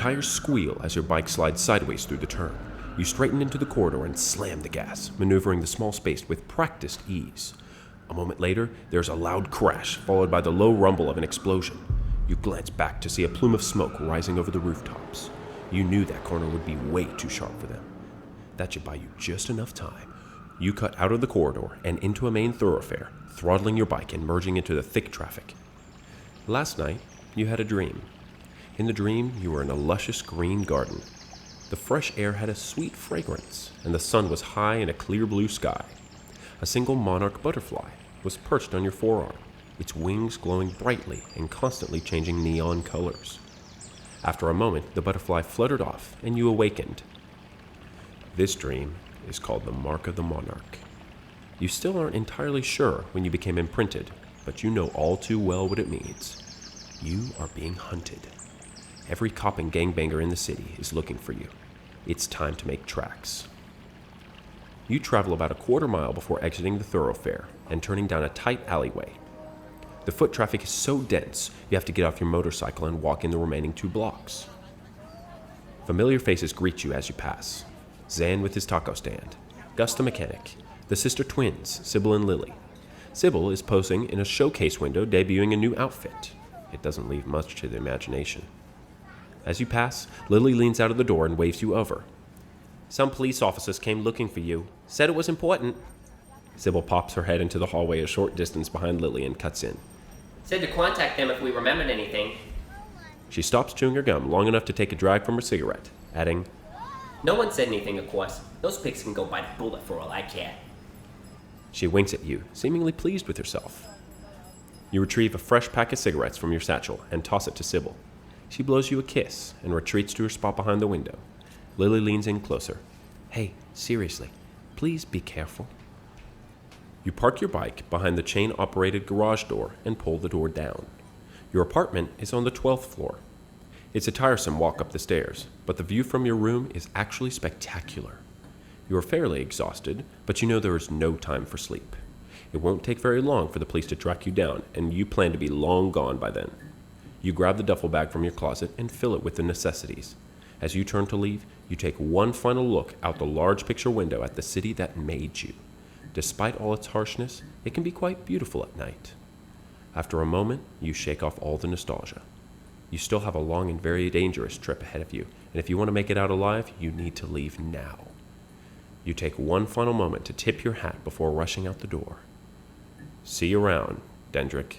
tires squeal as your bike slides sideways through the turn. You straighten into the corridor and slam the gas, maneuvering the small space with practiced ease. A moment later, there's a loud crash, followed by the low rumble of an explosion. You glance back to see a plume of smoke rising over the rooftops. You knew that corner would be way too sharp for them. That should buy you just enough time. You cut out of the corridor and into a main thoroughfare, throttling your bike and merging into the thick traffic. Last night, you had a dream. In the dream, you were in a luscious green garden. The fresh air had a sweet fragrance, and the sun was high in a clear blue sky. A single monarch butterfly was perched on your forearm, its wings glowing brightly and constantly changing neon colors. After a moment, the butterfly fluttered off, and you awakened. This dream is called the Mark of the Monarch. You still aren't entirely sure when you became imprinted, but you know all too well what it means. You are being hunted. Every cop and gangbanger in the city is looking for you. It's time to make tracks. You travel about a quarter mile before exiting the thoroughfare and turning down a tight alleyway. The foot traffic is so dense, you have to get off your motorcycle and walk in the remaining 2 blocks. Familiar faces greet you as you pass. Zan with his taco stand, Gus the mechanic, the sister twins, Sybil and Lily. Sybil is posing in a showcase window debuting a new outfit. It doesn't leave much to the imagination. As you pass, Lily leans out of the door and waves you over. Some police officers came looking for you. Said it was important. Sybil pops her head into the hallway a short distance behind Lily and cuts in. Said to contact them if we remembered anything. She stops chewing her gum long enough to take a drag from her cigarette, adding, No one said anything, of course. Those pigs can go bite a bullet for all I care. She winks at you, seemingly pleased with herself. You retrieve a fresh pack of cigarettes from your satchel and toss it to Sybil. She blows you a kiss and retreats to her spot behind the window. Lily leans in closer. Hey, seriously, please be careful. You park your bike behind the chain-operated garage door and pull the door down. Your apartment is on the 12th floor. It's a tiresome walk up the stairs, but the view from your room is actually spectacular. You are fairly exhausted, but you know there is no time for sleep. It won't take very long for the police to track you down, and you plan to be long gone by then. You grab the duffel bag from your closet and fill it with the necessities. As you turn to leave, you take one final look out the large picture window at the city that made you. Despite all its harshness, it can be quite beautiful at night. After a moment, you shake off all the nostalgia. You still have a long and very dangerous trip ahead of you, and if you want to make it out alive, you need to leave now. You take one final moment to tip your hat before rushing out the door. See you around, Dendrick.